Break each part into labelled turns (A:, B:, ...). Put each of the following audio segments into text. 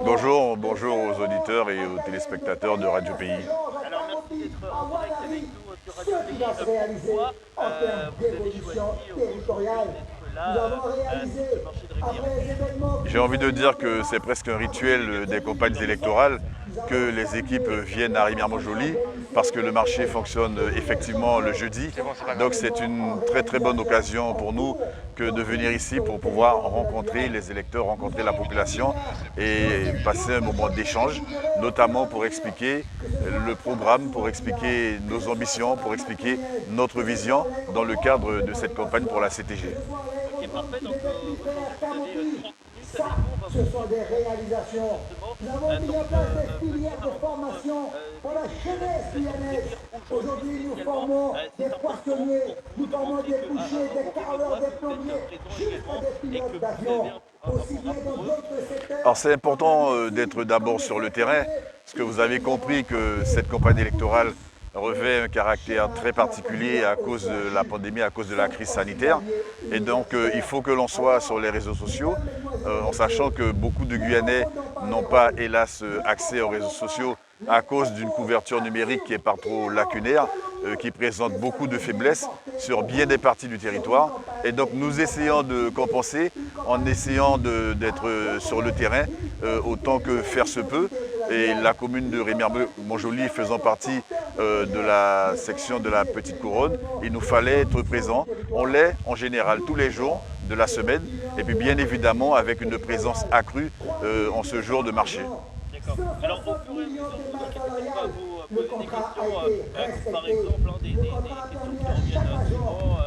A: Bonjour, bonjour aux auditeurs et aux téléspectateurs de Radio Pays.
B: Alors merci d'être en direct avec nous sur Radio Pays. Pourquoi vous avez choisi aujourd'hui d'être là sur ce marché de Rémière?
A: J'ai envie de dire que c'est presque un rituel des campagnes électorales que les équipes viennent à Rémière-Montjoly parce que le marché fonctionne effectivement le jeudi. Donc c'est une très très bonne occasion pour nous que de venir ici pour pouvoir rencontrer les électeurs, rencontrer la population et passer un moment d'échange, notamment pour expliquer le programme, pour expliquer nos ambitions, pour expliquer notre vision dans le cadre de cette campagne pour la CTG.
B: Ok, parfait. Donc aujourd'hui, vous avez 30 minutes
C: Ça, ce sont des réalisations. Nous avons mis en place des filières de formation pour la jeunesse guyanaise. Aujourd'hui, nous formons des poissonniers, nous formons des bouchers, des carreleurs, des plombiers, jusqu'à des pilotes d'avion. Aussi bien dans d'autres secteurs.
A: Alors c'est important d'être d'abord sur le terrain, parce que vous avez compris que cette campagne électorale revêt un caractère très particulier à cause de la pandémie, à cause de la crise sanitaire. Et donc il faut que l'on soit sur les réseaux sociaux, en sachant que beaucoup de Guyanais n'ont pas, hélas, accès aux réseaux sociaux à cause d'une couverture numérique qui est par trop lacunaire, qui présente beaucoup de faiblesses sur bien des parties du territoire. Et donc nous essayons de compenser en essayant d'être sur le terrain autant que faire se peut. Et la commune de Rémière-Montjoly faisant partie de la section de la Petite Couronne, il nous fallait être présent. On l'est en général tous les jours de la semaine et puis bien évidemment avec une présence accrue en ce jour de marché.
B: D'accord. Alors au fur et à mesure, vous inquiétez pas à vous poser des questions, par exemple des questions qui reviennent souvent,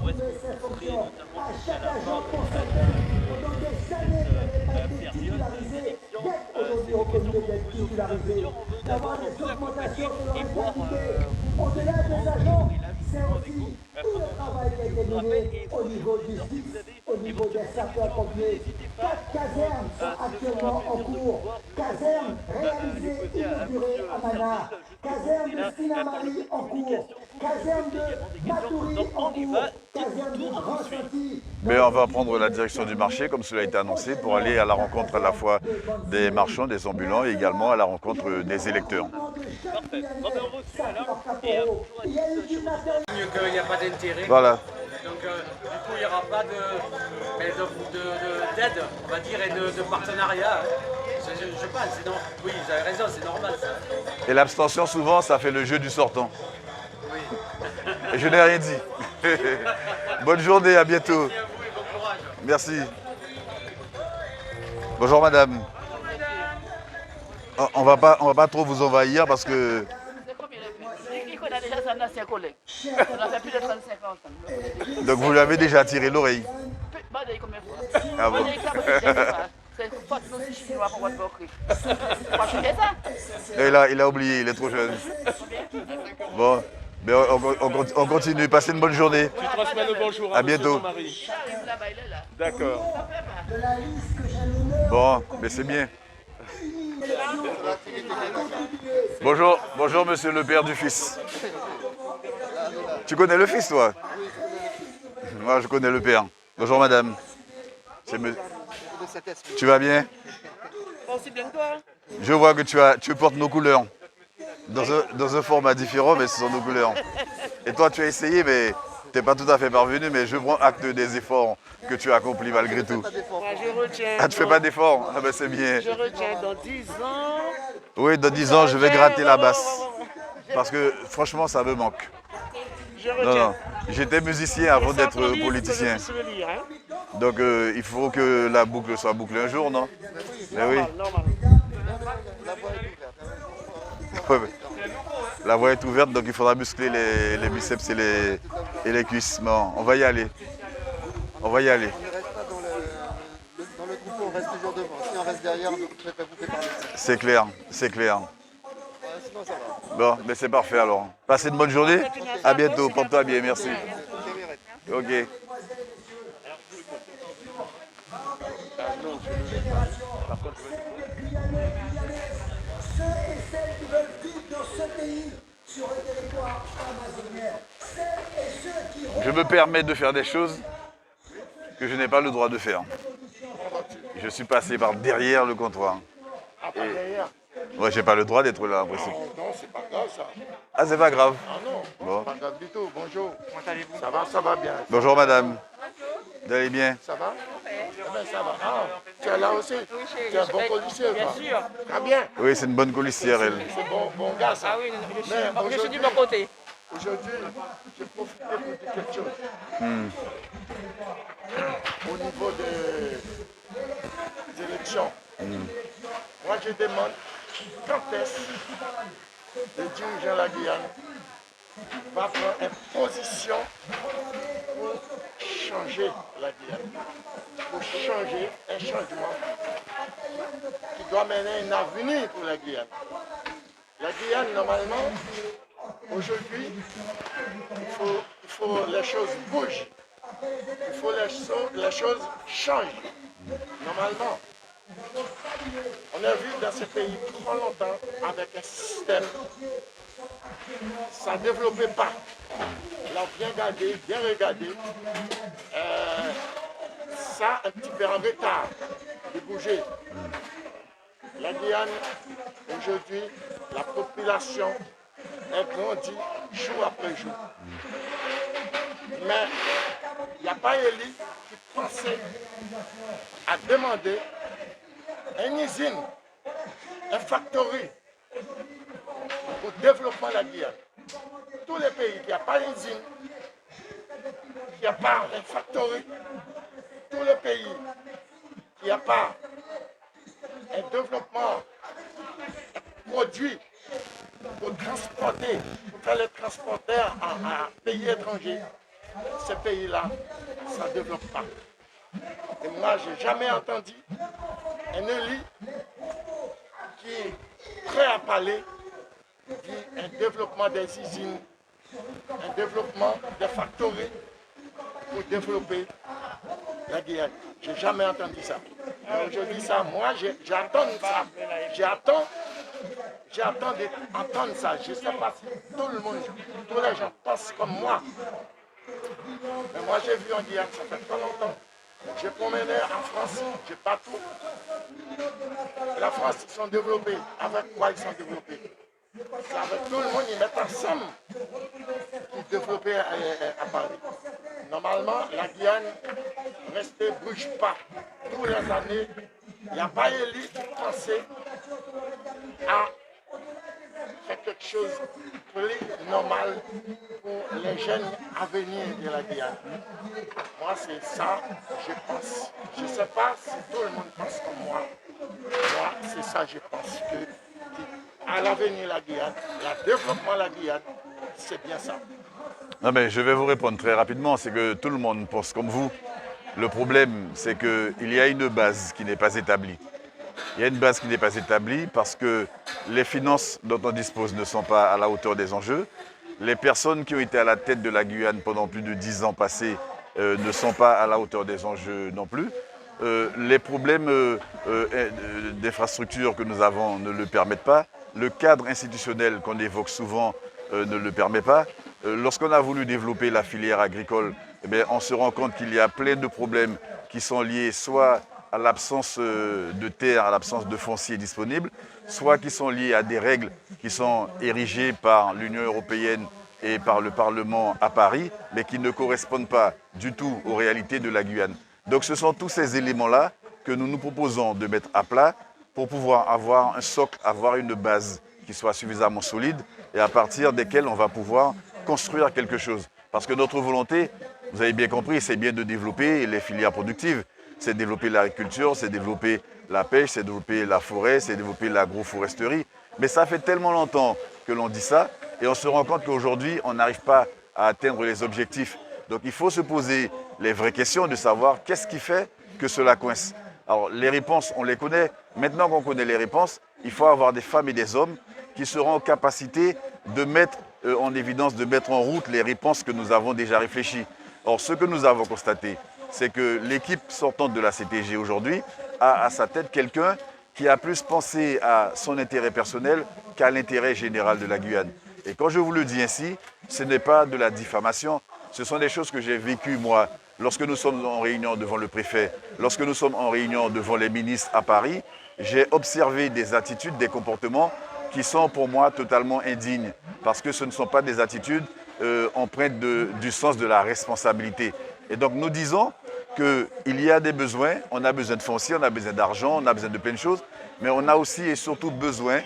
B: où est-ce que vous serez notamment jusqu'à la fin de cette période des élections. C'est des questions qu'on peut poser au fur et à mesure. On veut d'abord vous accompagner et voir comment vous gérez la vie avec vous. Je vous rappelle, et vous, si vous avez évoqué des questions, n'hésitez pas
C: Actuellement en cours, caserne réalisée, inaugurée à Mana, caserne de Sinamari en cours, caserne de Matoury en cours, caserne de Grand Chantilly.
A: Mais on va prendre la direction du marché, comme cela a été annoncé, pour aller à la rencontre à la fois des marchands, des ambulants et également à la rencontre des électeurs.
B: Parfait. Bon, ben, on reçoit alors. Et bonjour à tous.
D: Qu'il n'y a pas d'intérêt.
A: Voilà.
D: Donc du coup, il n'y aura pas d'aide, on va dire, et de partenariat. Je pense, oui, vous avez raison, c'est normal ça.
A: Et l'abstention, souvent, ça fait le jeu du sortant.
D: Oui.
A: Et je n'ai rien dit. Bonne journée, à bientôt.
D: Merci à vous et bon courage.
A: Merci. Bonjour madame. On va pas trop vous envahir parce que...
E: On a déjà un ancien collègue. On a fait plus de 35 ans.
A: Donc vous lui avez déjà tiré l'oreille. Ah bon. Il a oublié, il est trop jeune. Bon, mais on continue. Passez une bonne journée.
F: Tu transmets le bonjour
A: à bientôt.
F: Jean-Marie. D'accord.
A: Bon, mais c'est bien. Bonjour, bonjour monsieur le père du fils. Tu connais le fils toi? Moi je connais le père. Bonjour madame. Tu vas bien? Je vois que tu portes nos couleurs. Dans un format différent, mais ce sont nos couleurs. Et toi tu as essayé, mais tu n'es pas tout à fait parvenu, mais je prends acte des efforts que tu as accomplis malgré tout.
F: Moi, je retiens.
A: Ah, tu fais pas d'efforts? Ah ben c'est bien.
F: Je retiens dans 10 ans.
A: Oui, dans 10 ans, je vais gratter la basse. Parce que franchement, ça me manque.
F: Je retiens.
A: Non. J'étais musicien avant d'être politicien. Donc il faut que la boucle soit bouclée un jour, non? Mais oui.
F: Normal.
A: La voie est ouverte, donc il faudra muscler les biceps et les cuisses. Bon, on va y aller. On va y aller.
G: On ne reste pas dans le troupeau, on reste toujours devant. Si on reste derrière, on ne peut pas bouffer par le.
A: C'est clair, c'est clair.
G: Sinon, ça va.
A: Bon, mais c'est parfait alors. Passez une bonne journée. À bientôt. Porte-toi bien, merci. Ok.
C: Ceux et celles qui veulent vivre dans ce pays, sur le territoire amazonien, celles et ceux qui...
A: Je me permets de faire des choses que je n'ai pas le droit de faire. Je suis passé par derrière le comptoir.
H: Ah, pas derrière.
A: Ouais, j'ai pas le droit d'être là en principe.
H: Non, c'est pas grave ça.
A: Ah, c'est pas grave.
H: Ah non,
A: Bon.
H: c'est pas grave du tout. Bonjour. Comment allez-vous? Ça va bien.
A: Bonjour madame. Vous allez bien?
H: Ça va? Eh ben, ça va. Ah, tu es là aussi? Tu es un bon policier,
F: Bien
H: quoi.
F: sûr.
H: Très bien.
A: Oui, c'est une bonne colistière, elle.
H: C'est bon gars, ça.
F: Ah oui,
H: Mais
F: je suis du bon côté.
H: Aujourd'hui, je profite pour dire quelque chose. Au niveau des élections, moi je demande quand est-ce le dirigeant de la Guyane va prendre une position pour changer la Guyane, pour changer un changement qui doit mener un avenir pour la Guyane. La Guyane, normalement, aujourd'hui, il faut les choses bougent. Il faut les choses changent. Normalement, on a vu dans ce pays trop longtemps avec un système, ça ne développait pas. On a bien gardé, bien regardé. Ça un petit peu en retard de bouger. La Guyane, aujourd'hui, la population est grandie jour après jour. Mais il n'y a pas élite qui pensait à demander une usine, une factory pour le développement de la Guyane. Tous les pays qui n'ont pas d'usine, qui n'ont pas une factory, tous les pays qui n'ont pas un développement produit pour transporter, pour faire les transporteurs à pays étrangers, ces pays-là, ça ne développe pas. Et moi, je n'ai jamais entendu un élu qui est prêt à parler d'un développement des usines, un développement des factories pour développer la Guyane. Je n'ai jamais entendu ça. Aujourd'hui, ça, moi, j'attends ça. J'attends d'entendre ça. Je ne sais pas si tout le monde, tous les gens pensent comme moi. Mais moi, j'ai vu en Guyane, ça fait très longtemps. J'ai promené en France, j'ai partout. La France, ils sont développés. Avec quoi ils sont développés? C'est avec tout le monde, ils mettent ensemble pour développer à Paris. Normalement, la Guyane reste ne bouge pas. Tous les années, il n'y a pas élu qui pensait à faire quelque chose de plus normal pour les jeunes à venir de la Guyane. Moi, c'est ça, je pense. Je ne sais pas si tout le monde pense comme moi. Moi, c'est ça, je pense que à l'avenir de la Guyane, le développement de la Guyane, c'est bien ça.
A: Non mais je vais vous répondre très rapidement, c'est que tout le monde pense comme vous. Le problème, c'est qu'il y a une base qui n'est pas établie. Il y a une base qui n'est pas établie parce que les finances dont on dispose ne sont pas à la hauteur des enjeux. Les personnes qui ont été à la tête de la Guyane pendant plus de 10 ans passés ne sont pas à la hauteur des enjeux non plus. Les problèmes d'infrastructure que nous avons ne le permettent pas. Le cadre institutionnel qu'on évoque souvent ne le permet pas. Lorsqu'on a voulu développer la filière agricole, eh bien, on se rend compte qu'il y a plein de problèmes qui sont liés soit à l'absence de terre, à l'absence de foncier disponible, soit qui sont liés à des règles qui sont érigées par l'Union européenne et par le Parlement à Paris, mais qui ne correspondent pas du tout aux réalités de la Guyane. Donc ce sont tous ces éléments-là que nous nous proposons de mettre à plat pour pouvoir avoir un socle, avoir une base qui soit suffisamment solide et à partir desquelles on va pouvoir construire quelque chose. Parce que notre volonté, vous avez bien compris, c'est bien de développer les filières productives. C'est développer l'agriculture, c'est développer la pêche, c'est développer la forêt, c'est développer l'agroforesterie. Mais ça fait tellement longtemps que l'on dit ça et on se rend compte qu'aujourd'hui, on n'arrive pas à atteindre les objectifs. Donc il faut se poser les vraies questions de savoir qu'est-ce qui fait que cela coince. Alors les réponses, on les connaît. Maintenant qu'on connaît les réponses, il faut avoir des femmes et des hommes qui seront en capacité de mettre en évidence, de mettre en route les réponses que nous avons déjà réfléchies. Or, ce que nous avons constaté, c'est que l'équipe sortante de la CTG aujourd'hui a à sa tête quelqu'un qui a plus pensé à son intérêt personnel qu'à l'intérêt général de la Guyane. Et quand je vous le dis ainsi, ce n'est pas de la diffamation, ce sont des choses que j'ai vécues moi lorsque nous sommes en réunion devant le préfet, lorsque nous sommes en réunion devant les ministres à Paris, j'ai observé des attitudes, des comportements qui sont pour moi totalement indignes, parce que ce ne sont pas des attitudes empreintes du sens de la responsabilité. Et donc nous disons qu'il y a des besoins, on a besoin de foncier, on a besoin d'argent, on a besoin de plein de choses, mais on a aussi et surtout besoin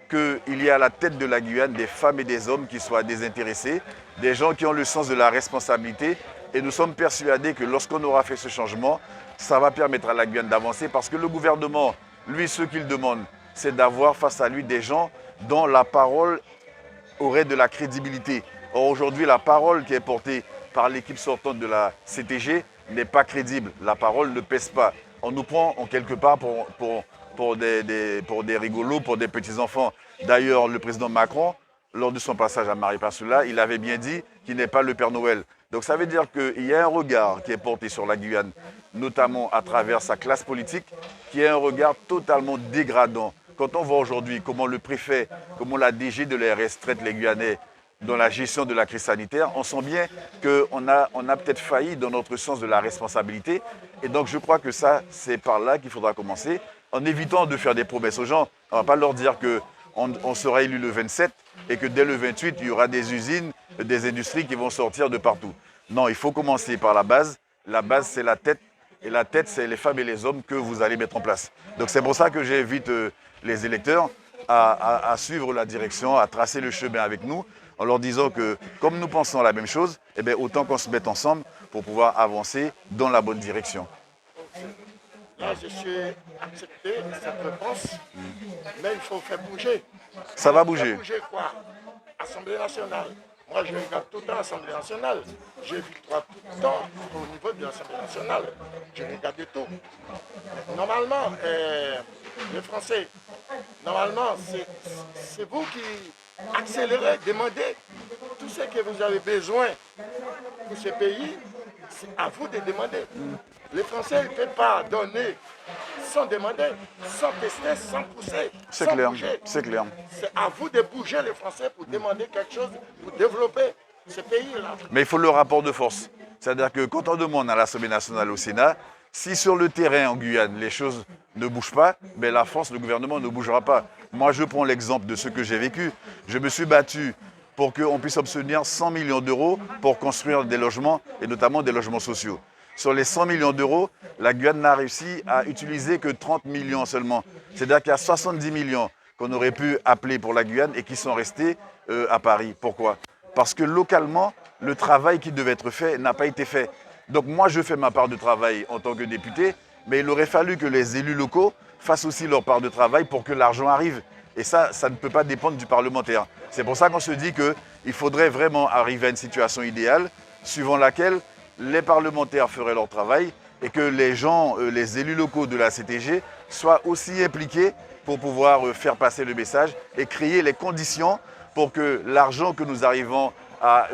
A: qu'il y ait à la tête de la Guyane des femmes et des hommes qui soient désintéressés, des gens qui ont le sens de la responsabilité. Et nous sommes persuadés que lorsqu'on aura fait ce changement, ça va permettre à la Guyane d'avancer, parce que le gouvernement, lui, ce qu'il demande, c'est d'avoir face à lui des gens dont la parole aurait de la crédibilité. Or, aujourd'hui, la parole qui est portée par l'équipe sortante de la CTG n'est pas crédible. La parole ne pèse pas. On nous prend en quelque part pour des rigolos, pour des petits-enfants. D'ailleurs, le président Macron, lors de son passage à Maripasoula, il avait bien dit qu'il n'est pas le Père Noël. Donc ça veut dire qu'il y a un regard qui est porté sur la Guyane, notamment à travers sa classe politique, qui est un regard totalement dégradant. Quand on voit aujourd'hui comment le préfet, comment la DG de l'ARS traite les Guyanais dans la gestion de la crise sanitaire, on sent bien qu'on a peut-être failli dans notre sens de la responsabilité. Et donc je crois que ça, c'est par là qu'il faudra commencer, en évitant de faire des promesses aux gens. On ne va pas leur dire qu'on sera élu le 27 et que dès le 28, il y aura des usines, des industries qui vont sortir de partout. Non, il faut commencer par la base. La base, c'est la tête. Et la tête, c'est les femmes et les hommes que vous allez mettre en place. Donc c'est pour ça que j'invite les électeurs à suivre la direction, à tracer le chemin avec nous, en leur disant que comme nous pensons la même chose, eh bien, autant qu'on se mette ensemble pour pouvoir avancer dans la bonne direction.
H: Là, je suis accepté cette réponse, mais il faut faire bouger.
A: Ça va bouger.
H: Faire bouger quoi? Assemblée nationale. Moi, je regarde tout le temps l'Assemblée nationale. J'ai vu tout le temps au niveau de l'Assemblée nationale. Je regarde tout. Normalement, les Français, normalement, c'est vous qui accélérez, demandez tout ce que vous avez besoin pour ce pays. C'est à vous de demander. Les Français ne peuvent pas donner sans demander, sans tester, sans pousser,
A: C'est
H: sans
A: clair,
H: bouger.
A: c'est clair.
H: C'est à vous de bouger les Français pour demander quelque chose, pour développer ce pays-là.
A: Mais il faut le rapport de force. C'est-à-dire que quand on demande à l'Assemblée nationale, au Sénat, si sur le terrain en Guyane, les choses ne bougent pas, ben la France, le gouvernement ne bougera pas. Moi, je prends l'exemple de ce que j'ai vécu. Je me suis battu pour qu'on puisse obtenir 100 millions d'euros pour construire des logements, et notamment des logements sociaux. Sur les 100 millions d'euros, la Guyane n'a réussi à utiliser que 30 millions seulement. C'est-à-dire qu'il y a 70 millions qu'on aurait pu appeler pour la Guyane et qui sont restés à Paris. Pourquoi? Parce que localement, le travail qui devait être fait n'a pas été fait. Donc moi, je fais ma part de travail en tant que député, mais il aurait fallu que les élus locaux fassent aussi leur part de travail pour que l'argent arrive. Et ça ne peut pas dépendre du parlementaire. C'est pour ça qu'on se dit qu'il faudrait vraiment arriver à une situation idéale, suivant laquelle les parlementaires feraient leur travail et que les gens, les élus locaux de la CTG soient aussi impliqués pour pouvoir faire passer le message et créer les conditions pour que l'argent que nous arrivons à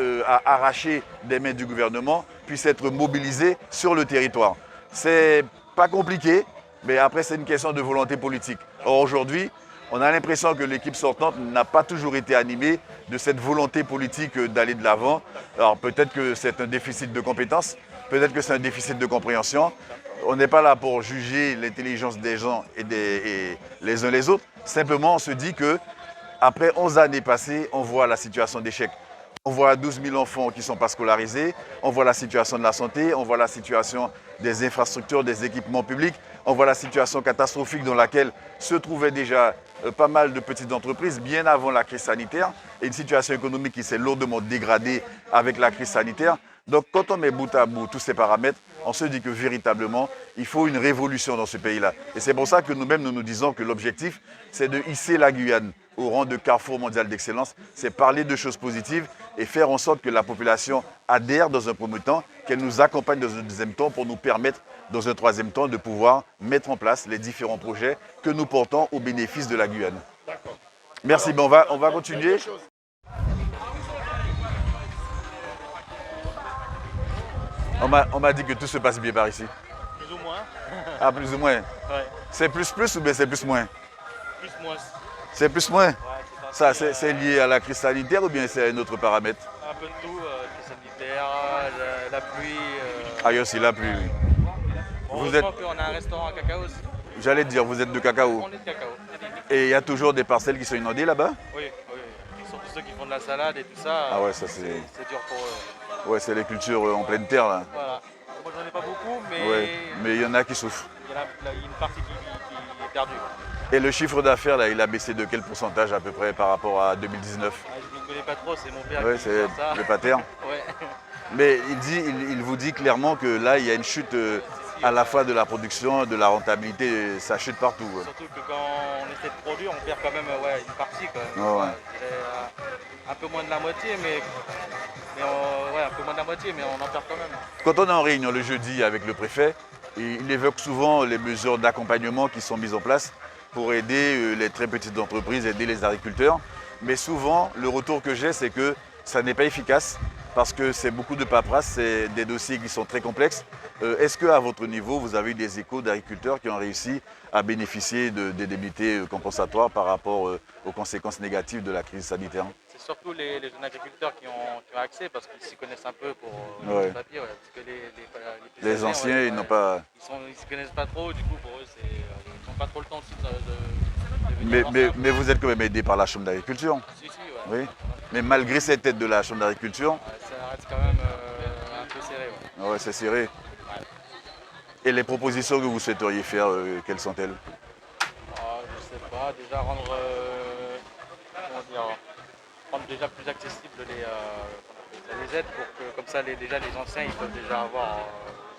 A: arracher des mains du gouvernement puisse être mobilisé sur le territoire. C'est pas compliqué, mais après c'est une question de volonté politique. Or aujourd'hui, on a l'impression que l'équipe sortante n'a pas toujours été animée de cette volonté politique d'aller de l'avant. Alors peut-être que c'est un déficit de compétences, peut-être que c'est un déficit de compréhension. On n'est pas là pour juger l'intelligence des gens et les uns les autres. Simplement, on se dit qu'après 11 années passées, on voit la situation d'échec. On voit 12 000 enfants qui ne sont pas scolarisés, on voit la situation de la santé, on voit la situation des infrastructures, des équipements publics, on voit la situation catastrophique dans laquelle se trouvaient déjà pas mal de petites entreprises bien avant la crise sanitaire et une situation économique qui s'est lourdement dégradée avec la crise sanitaire. Donc quand on met bout à bout tous ces paramètres, on se dit que véritablement, il faut une révolution dans ce pays-là. Et c'est pour ça que nous-mêmes, nous disons que l'objectif, c'est de hisser la Guyane au rang de carrefour mondial d'excellence. C'est parler de choses positives et faire en sorte que la population adhère dans un premier temps, qu'elle nous accompagne dans un deuxième temps pour nous permettre, dans un troisième temps, de pouvoir mettre en place les différents projets que nous portons au bénéfice de la Guyane.
H: D'accord.
A: Merci, on va continuer. On m'a dit que tout se passe bien par ici.
B: Plus ou moins.
A: Ah, plus ou moins.
B: Ouais.
A: C'est plus ou bien c'est plus moins?
B: Plus moins.
A: C'est plus moins?
B: Ouais, c'est parti,
A: Ça, c'est lié à la crise sanitaire ou bien c'est un autre paramètre?
B: un peu de tout, crise sanitaire, la pluie,
A: Ailleurs, il a plu. Oui. Vous êtes,
I: Heureusement qu'on a un restaurant à cacao aussi.
A: j'allais te dire, vous êtes de cacao.
I: On est de cacao.
A: Et il y a toujours des parcelles qui sont inondées là-bas?
I: Oui, oui. Surtout ceux qui font de la salade et tout ça.
A: Ah ouais, ça c'est
I: dur pour eux.
A: ouais, c'est les cultures en pleine terre là.
I: Voilà. Moi j'en ai pas beaucoup, mais
A: Ouais, mais il y en a qui souffrent.
I: il y a une partie qui est perdue.
A: Et le chiffre d'affaires là, il a baissé de quel pourcentage à peu près par rapport à 2019?
I: Je ne connais pas trop, c'est mon père
A: Ouais,
I: qui
A: c'est
I: dit ça.
A: le pater.
I: Ouais.
A: Mais il vous dit clairement que là, il y a une chute à la fois de la production, de la rentabilité, ça chute partout. Ouais.
I: Surtout que quand on essaie de produire, on perd quand même une partie. Quand même.
A: Oh, ouais.
I: Je dirais, un peu moins de la moitié, mais un peu moins de la moitié, mais on en perd quand même.
A: Quand on est en réunion le jeudi avec le préfet, il évoque souvent les mesures d'accompagnement qui sont mises en place pour aider les très petites entreprises, aider les agriculteurs. Mais souvent, le retour que j'ai, c'est que ça n'est pas efficace parce que c'est beaucoup de paperasse, c'est des dossiers qui sont très complexes. Est-ce qu'à votre niveau, vous avez eu des échos d'agriculteurs qui ont réussi à bénéficier des indemnités compensatoires par rapport aux conséquences négatives de la crise sanitaire?
I: C'est surtout les jeunes agriculteurs qui ont accès parce qu'ils s'y connaissent un peu pour
A: Ouais.
I: le papier. Ouais, parce que
A: Les anciens, ils n'ont pas...
I: Ils ne s'y connaissent pas trop, du coup pour eux, ils n'ont pas trop le temps aussi de venir voir ça.
A: Mais vous êtes quand même aidé par la Chambre d'agriculture.
I: Si, ouais.
A: Oui. Mais malgré cette aide de la Chambre d'agriculture,
I: Ça reste quand même un peu serré. Ouais.
A: ouais, c'est serré. Et les propositions que vous souhaiteriez faire, quelles sont-elles?
I: Je sais pas, déjà rendre déjà plus accessibles les aides pour que comme ça les anciens ils peuvent déjà avoir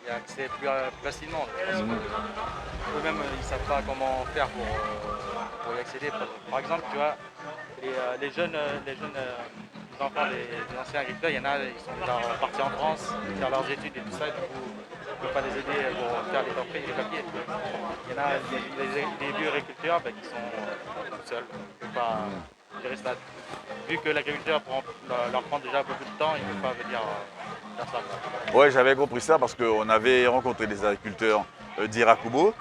I: y accès plus facilement. Parce que eux-mêmes ils savent pas comment faire pour y accéder. Par exemple, tu vois, les jeunes enfants des anciens agriculteurs, il y en a, ils sont déjà partis en France, faire leurs études et tout ça, et du coup on ne peut pas les aider pour faire les papiers. Il y en a des vieux agriculteurs qui sont tout seuls. On peut pas gérer ça. Vu que l'agriculteur leur prend déjà beaucoup de temps, ils ne peuvent pas venir faire ça.
A: Oui, j'avais compris ça parce qu'on avait rencontré des agriculteurs d'Irakubo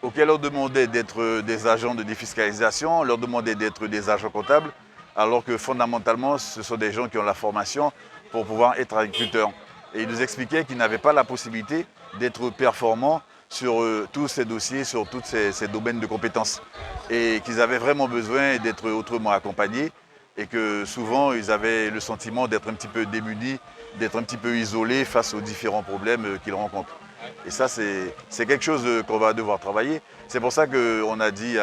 A: auxquels on demandait d'être des agents de défiscalisation, on leur demandait d'être des agents comptables, alors que fondamentalement, ce sont des gens qui ont la formation pour pouvoir être agriculteurs. Et ils nous expliquaient qu'ils n'avaient pas la possibilité d'être performants sur tous ces dossiers, sur tous ces domaines de compétences. Et qu'ils avaient vraiment besoin d'être autrement accompagnés et que souvent, ils avaient le sentiment d'être un petit peu démunis, d'être un petit peu isolés face aux différents problèmes qu'ils rencontrent. Et ça, c'est quelque chose qu'on va devoir travailler. C'est pour ça qu'on a dit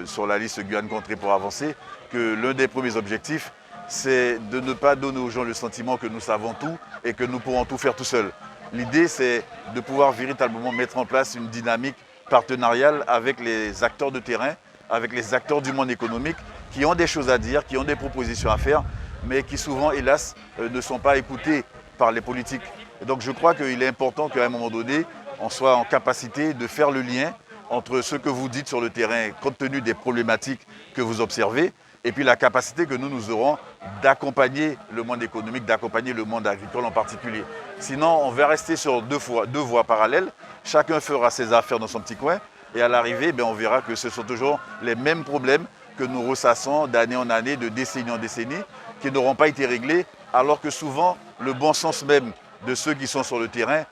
A: sur la liste Guyane Contrée pour avancer que l'un des premiers objectifs, c'est de ne pas donner aux gens le sentiment que nous savons tout et que nous pourrons tout faire tout seuls. L'idée, c'est de pouvoir véritablement mettre en place une dynamique partenariale avec les acteurs de terrain, avec les acteurs du monde économique qui ont des choses à dire, qui ont des propositions à faire, mais qui souvent, hélas, ne sont pas écoutés par les politiques. Et donc je crois qu'il est important qu'à un moment donné, on soit en capacité de faire le lien entre ce que vous dites sur le terrain, compte tenu des problématiques que vous observez, et puis la capacité que nous aurons d'accompagner le monde économique, d'accompagner le monde agricole en particulier. Sinon, on va rester sur deux voies parallèles, chacun fera ses affaires dans son petit coin, et à l'arrivée, on verra que ce sont toujours les mêmes problèmes que nous ressassons d'année en année, de décennie en décennie, qui n'auront pas été réglés, alors que souvent, le bon sens même de ceux qui sont sur le terrain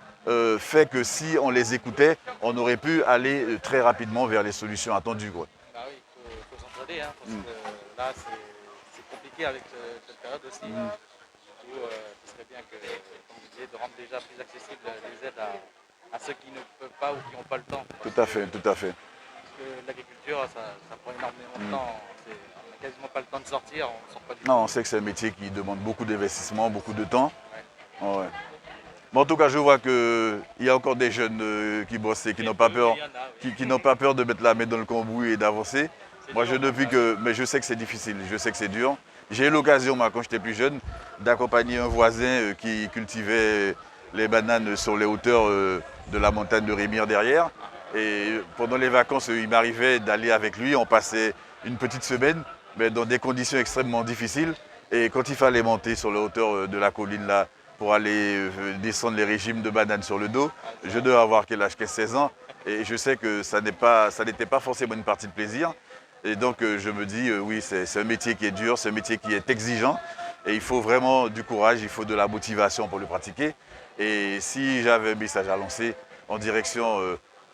A: fait que si on les écoutait, on aurait pu aller très rapidement vers les solutions attendues. Quoi.
I: Bah oui, il faut s'entraider, parce que là c'est compliqué avec cette période aussi. Du coup, ce serait bien que, comme je disais, de rendre déjà plus accessibles les aides à ceux qui ne peuvent pas ou qui n'ont pas le temps.
A: Tout à fait, tout à fait.
I: Parce que l'agriculture, ça prend énormément de temps. On n'a quasiment pas le temps de sortir, on ne sort pas du tout.
A: Non, on sait que c'est un métier qui demande beaucoup d'investissement, beaucoup de temps. Ouais. Mais en tout cas, je vois qu'il y a encore des jeunes qui bossent et qui n'ont pas peur, qui n'ont pas peur de mettre la main dans le cambouis et d'avancer. Moi, je ne puis que, mais je sais que c'est difficile, je sais que c'est dur. J'ai eu l'occasion, moi, quand j'étais plus jeune, d'accompagner un voisin qui cultivait les bananes sur les hauteurs de la montagne de Rémire derrière. Et pendant les vacances, il m'arrivait d'aller avec lui. On passait une petite semaine, mais dans des conditions extrêmement difficiles. Et quand il fallait monter sur la hauteur de la colline là, pour aller descendre les régimes de bananes sur le dos, je devais avoir quel âge, 15-16 ans. Et je sais que ça n'était pas forcément une partie de plaisir. Et donc je me dis, oui, c'est un métier qui est dur, c'est un métier qui est exigeant. Et il faut vraiment du courage, il faut de la motivation pour le pratiquer. Et si j'avais un message à lancer en direction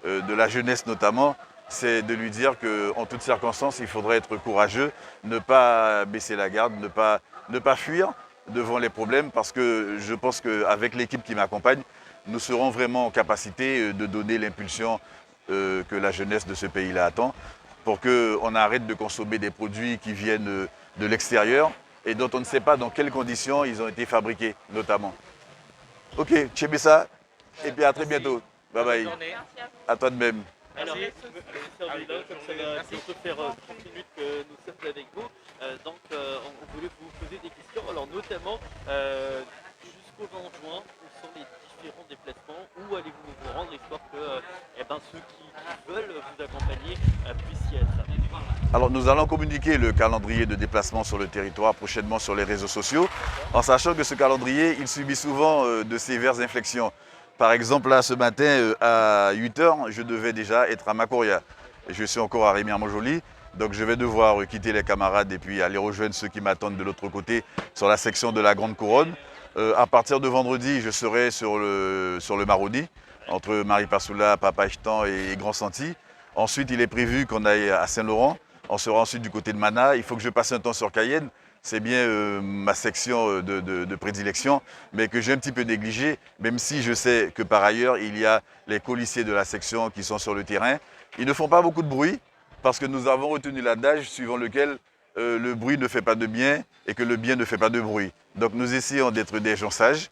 A: de la jeunesse notamment, c'est de lui dire qu'en toutes circonstances, il faudrait être courageux, ne pas baisser la garde, ne pas fuir devant les problèmes, parce que je pense qu'avec l'équipe qui m'accompagne, nous serons vraiment en capacité de donner l'impulsion que la jeunesse de ce pays-là attend, pour qu'on arrête de consommer des produits qui viennent de l'extérieur et dont on ne sait pas dans quelles conditions ils ont été fabriqués, notamment. Ok, Tchébissa, et puis à très bientôt. Bye bye. À toi de même.
B: Alors, Monsieur Villa, comme ça va bientôt faire 30 minutes que nous sommes avec vous, donc on voulait vous poser des questions, alors notamment jusqu'au 20 juin, où sont les différents déplacements, où allez-vous vous rendre, histoire que ceux qui veulent vous accompagner puissent y être.
A: Alors nous allons communiquer le calendrier de déplacement sur le territoire prochainement sur les réseaux sociaux, en sachant que ce calendrier, il subit souvent de sévères inflexions. Par exemple, là, ce matin, à 8 h, je devais déjà être à Macoria. Je suis encore à Rémy-Montjoly, donc je vais devoir quitter les camarades et puis aller rejoindre ceux qui m'attendent de l'autre côté, sur la section de la Grande Couronne. À partir de vendredi, je serai sur le Maroni, entre Maripasoula, Papa-Ichtan et Grand Santi. Ensuite, il est prévu qu'on aille à Saint-Laurent. On sera ensuite du côté de Mana. Il faut que je passe un temps sur Cayenne. C'est bien ma section de prédilection, mais que j'ai un petit peu négligée, même si je sais que par ailleurs, il y a les colissiers de la section qui sont sur le terrain. Ils ne font pas beaucoup de bruit, parce que nous avons retenu l'adage suivant lequel le bruit ne fait pas de bien et que le bien ne fait pas de bruit. Donc nous essayons d'être des gens sages,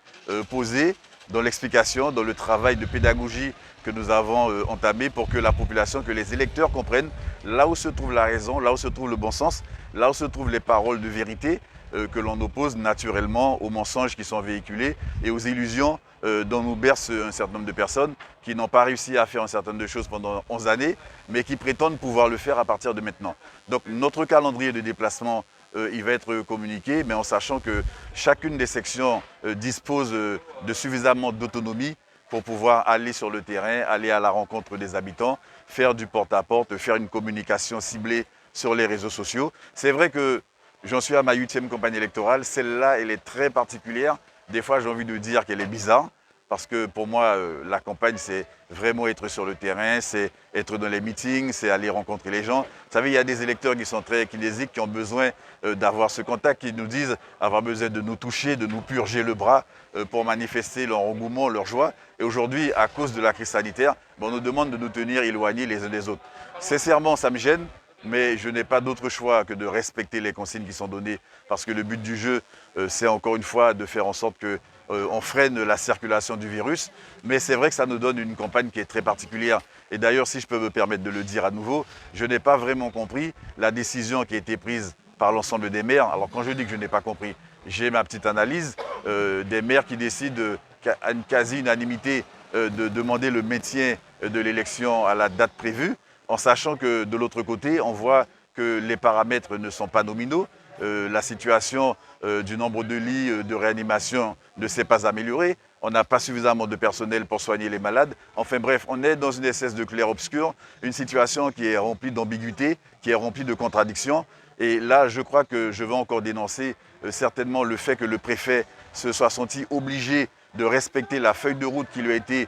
A: posés, dans l'explication, dans le travail de pédagogie que nous avons entamé pour que la population, que les électeurs comprennent là où se trouve la raison, là où se trouve le bon sens, là où se trouvent les paroles de vérité que l'on oppose naturellement aux mensonges qui sont véhiculés et aux illusions dont nous bercent un certain nombre de personnes qui n'ont pas réussi à faire un certain nombre de choses pendant 11 années, mais qui prétendent pouvoir le faire à partir de maintenant. Donc notre calendrier de déplacement, il va être communiqué, mais en sachant que chacune des sections dispose de suffisamment d'autonomie pour pouvoir aller sur le terrain, aller à la rencontre des habitants, faire du porte-à-porte, faire une communication ciblée sur les réseaux sociaux. C'est vrai que j'en suis à ma 8e campagne électorale. Celle-là, elle est très particulière. Des fois, j'ai envie de dire qu'elle est bizarre, parce que pour moi, la campagne, c'est vraiment être sur le terrain, c'est être dans les meetings, c'est aller rencontrer les gens. Vous savez, il y a des électeurs qui sont très kinésiques, qui ont besoin d'avoir ce contact, qui nous disent avoir besoin de nous toucher, de nous purger le bras pour manifester leur engouement, leur joie. Et aujourd'hui, à cause de la crise sanitaire, on nous demande de nous tenir éloignés les uns des autres. Sincèrement, ça me gêne, mais je n'ai pas d'autre choix que de respecter les consignes qui sont données, parce que le but du jeu, c'est encore une fois de faire en sorte qu'on freine la circulation du virus. Mais c'est vrai que ça nous donne une campagne qui est très particulière. Et d'ailleurs, si je peux me permettre de le dire à nouveau, je n'ai pas vraiment compris la décision qui a été prise par l'ensemble des maires. Alors quand je dis que je n'ai pas compris, j'ai ma petite analyse des maires qui décident à une quasi-unanimité de demander le maintien de l'élection à la date prévue, en sachant que de l'autre côté, on voit que les paramètres ne sont pas nominaux. La situation du nombre de lits de réanimation ne s'est pas améliorée. On n'a pas suffisamment de personnel pour soigner les malades. Enfin bref, on est dans une espèce de clair-obscur, une situation qui est remplie d'ambiguïté, qui est remplie de contradictions. Et là, je crois que je vais encore dénoncer certainement le fait que le préfet se soit senti obligé de respecter la feuille de route qui lui a été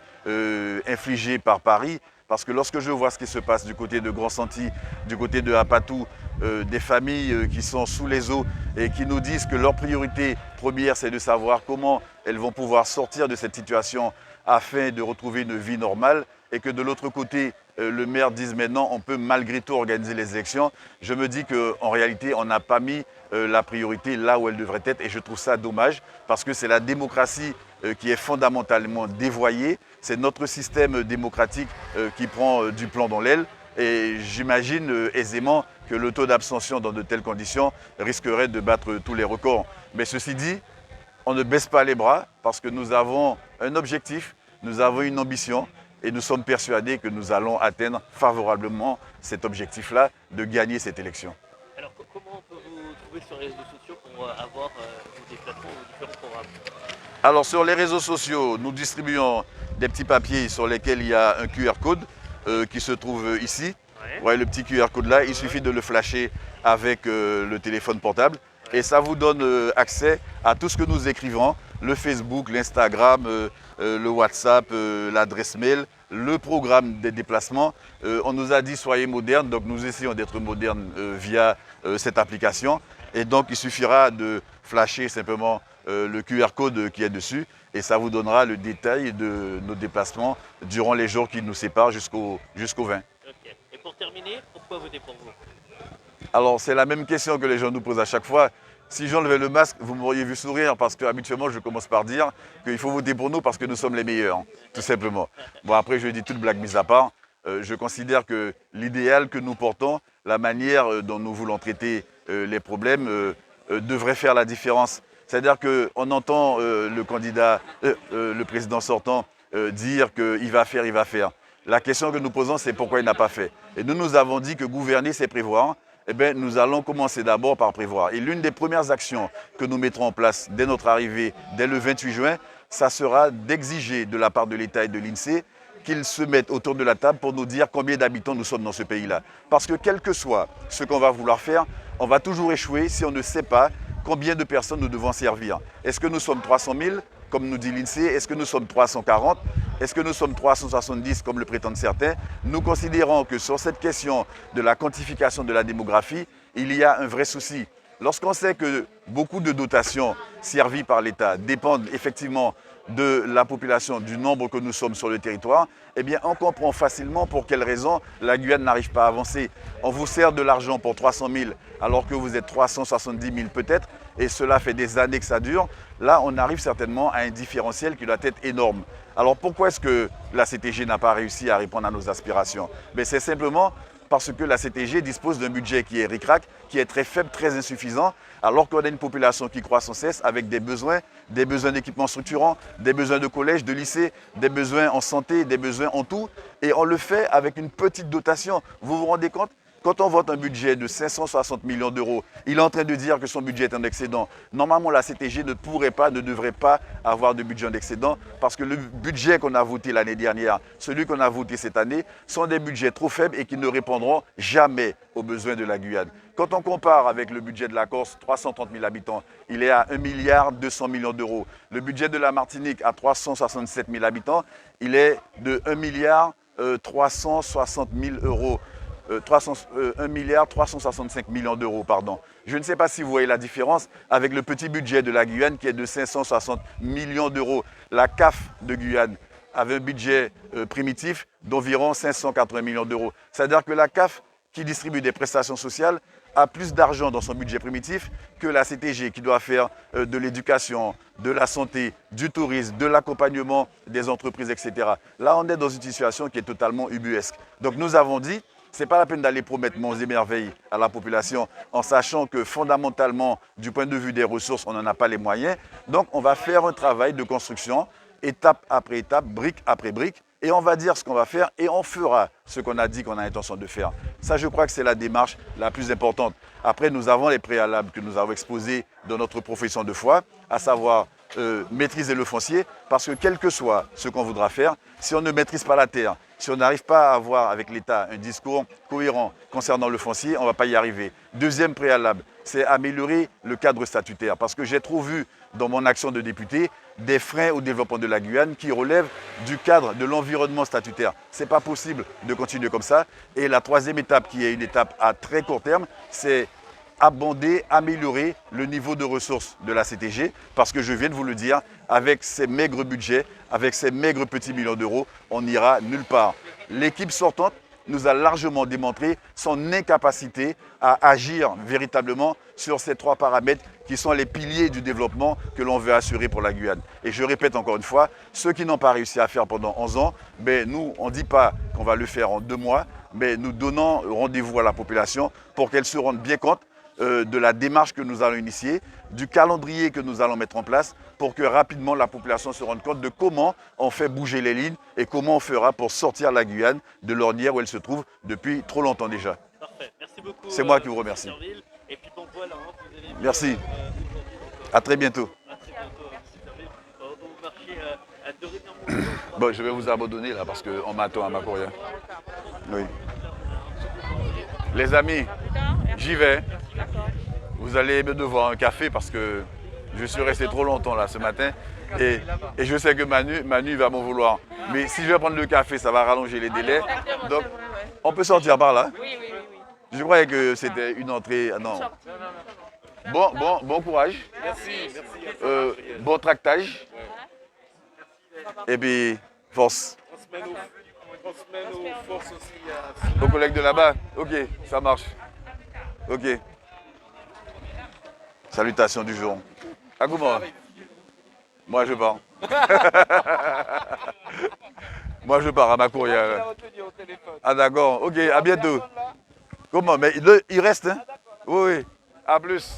A: infligée par Paris. Parce que lorsque je vois ce qui se passe du côté de Grand Santi, du côté de Apatou, des familles qui sont sous les eaux et qui nous disent que leur priorité première, c'est de savoir comment elles vont pouvoir sortir de cette situation afin de retrouver une vie normale, et que de l'autre côté, le maire dise maintenant on peut malgré tout organiser les élections, je me dis qu'en réalité, on n'a pas mis la priorité là où elle devrait être, et je trouve ça dommage, parce que c'est la démocratie qui est fondamentalement dévoyée. C'est notre système démocratique qui prend du plomb dans l'aile, et j'imagine aisément que le taux d'abstention dans de telles conditions risquerait de battre tous les records. Mais ceci dit, on ne baisse pas les bras, parce que nous avons un objectif, nous avons une ambition, et nous sommes persuadés que nous allons atteindre favorablement cet objectif-là de gagner cette élection.
B: Alors comment on peut vous trouver sur les réseaux sociaux pour avoir vos déplacements, vos différents programmes?
A: Alors sur les réseaux sociaux, nous distribuons des petits papiers sur lesquels il y a un QR code qui se trouve ici. Ouais. Vous voyez le petit QR code là, il suffit de le flasher avec le téléphone portable. Et ça vous donne accès à tout ce que nous écrivons, le Facebook, l'Instagram, le WhatsApp, l'adresse mail, le programme des déplacements. On nous a dit soyez modernes, donc nous essayons d'être modernes via cette application. Et donc il suffira de flasher simplement le QR code qui est dessus et ça vous donnera le détail de nos déplacements durant les jours qui nous séparent jusqu'au 20.
B: Ok. Et pour terminer, pourquoi voter pour vous?
A: Alors c'est la même question que les gens nous posent à chaque fois. Si j'enlevais le masque, vous m'auriez vu sourire parce qu'habituellement je commence par dire qu'il faut voter pour nous parce que nous sommes les meilleurs, tout simplement. Bon après je dis toute blague mise à part, je considère que l'idéal que nous portons, la manière dont nous voulons traiter les problèmes devrait faire la différence. C'est-à-dire qu'on entend le président sortant dire qu'il va faire, il va faire. La question que nous posons, c'est pourquoi il n'a pas fait. Et nous avons dit que gouverner, c'est prévoir. Eh bien, nous allons commencer d'abord par prévoir. Et l'une des premières actions que nous mettrons en place dès notre arrivée, dès le 28 juin, ça sera d'exiger de la part de l'État et de l'INSEE qu'ils se mettent autour de la table pour nous dire combien d'habitants nous sommes dans ce pays-là. Parce que quel que soit ce qu'on va vouloir faire, on va toujours échouer si on ne sait pas combien de personnes nous devons servir. Est-ce que nous sommes 300 000, comme nous dit l'INSEE? Est-ce que nous sommes 340? Est-ce que nous sommes 370, comme le prétendent certains? Nous considérons que sur cette question de la quantification de la démographie, il y a un vrai souci. Lorsqu'on sait que beaucoup de dotations servies par l'État dépendent effectivement de la population, du nombre que nous sommes sur le territoire, eh bien on comprend facilement pour quelles raisons la Guyane n'arrive pas à avancer. On vous sert de l'argent pour 300 000 alors que vous êtes 370 000 peut-être, et cela fait des années que ça dure. Là, on arrive certainement à un différentiel qui doit être énorme. Alors pourquoi est-ce que la CTG n'a pas réussi à répondre à nos aspirations? C'est simplement parce que la CTG dispose d'un budget qui est ric-rac, qui est très faible, très insuffisant, alors qu'on a une population qui croît sans cesse avec des besoins d'équipements structurants, des besoins de collèges, de lycées, des besoins en santé, des besoins en tout. Et on le fait avec une petite dotation. Vous vous rendez compte? Quand on vote un budget de 560 millions d'euros, il est en train de dire que son budget est en excédent. Normalement, la CTG ne devrait pas avoir de budget en excédent parce que le budget qu'on a voté l'année dernière, celui qu'on a voté cette année, sont des budgets trop faibles et qui ne répondront jamais aux besoins de la Guyane. Quand on compare avec le budget de la Corse, 330 000 habitants, il est à 1,2 milliard d'euros. Le budget de la Martinique, à 367 000 habitants, il est de 1,360 milliard d'euros. 1,365 milliard d'euros, pardon. Je ne sais pas si vous voyez la différence avec le petit budget de la Guyane qui est de 560 millions d'euros. La CAF de Guyane avait un budget primitif d'environ 580 millions d'euros. C'est-à-dire que la CAF, qui distribue des prestations sociales, a plus d'argent dans son budget primitif que la CTG qui doit faire de l'éducation, de la santé, du tourisme, de l'accompagnement des entreprises, etc. Là, on est dans une situation qui est totalement ubuesque. Donc nous avons dit, ce n'est pas la peine d'aller promettre monts et merveilles à la population en sachant que fondamentalement, du point de vue des ressources, on n'en a pas les moyens. Donc on va faire un travail de construction, étape après étape, brique après brique, et on va dire ce qu'on va faire et on fera ce qu'on a dit qu'on a intention de faire. Ça, je crois que c'est la démarche la plus importante. Après, nous avons les préalables que nous avons exposés dans notre profession de foi, à savoir maîtriser le foncier, parce que quel que soit ce qu'on voudra faire, si on ne maîtrise pas la terre, si on n'arrive pas à avoir avec l'État un discours cohérent concernant le foncier, on ne va pas y arriver. Deuxième préalable, c'est améliorer le cadre statutaire, parce que j'ai trop vu dans mon action de député des freins au développement de la Guyane qui relèvent du cadre de l'environnement statutaire. Ce n'est pas possible de continuer comme ça. Et la troisième étape, qui est une étape à très court terme, c'est abonder, améliorer le niveau de ressources de la CTG, parce que je viens de vous le dire, avec ces maigres budgets, avec ces maigres petits millions d'euros, on n'ira nulle part. L'équipe sortante nous a largement démontré son incapacité à agir véritablement sur ces trois paramètres qui sont les piliers du développement que l'on veut assurer pour la Guyane. Et je répète encore une fois, ceux qui n'ont pas réussi à faire pendant 11 ans, nous, on ne dit pas qu'on va le faire en 2 mois, mais nous donnons rendez-vous à la population pour qu'elle se rende bien compte de la démarche que nous allons initier, du calendrier que nous allons mettre en place pour que rapidement la population se rende compte de comment on fait bouger les lignes et comment on fera pour sortir la Guyane de l'ornière où elle se trouve depuis trop longtemps déjà.
B: Parfait, merci beaucoup.
A: C'est moi qui vous remercie.
B: Et puis bon voilà, vous avez
A: merci. À très bientôt.
B: À très bientôt, au marché de Réunion.
A: Bon, je vais vous abandonner là parce qu'on m'attend à ma courrier. Oui. Les amis, j'y vais. vous allez me devoir un café parce que je suis resté trop longtemps là ce matin. Et je sais que Manu va m'en vouloir. Mais si je vais prendre le café, ça va rallonger les délais. Donc, on peut sortir par là.
E: Oui.
A: Je croyais que c'était une entrée. Ah non. Bon courage.
F: Merci.
A: Bon tractage. Et puis, force.
F: Transmets nos forces aussi
A: Aux collègues de là-bas. Ok, ça marche. Ok. Salutations du jour. À comment? Moi, je pars. Moi, je pars à ma courrière. Ah, d'accord. Ok, à bientôt. Comment? Mais il reste, hein? Oui. À plus.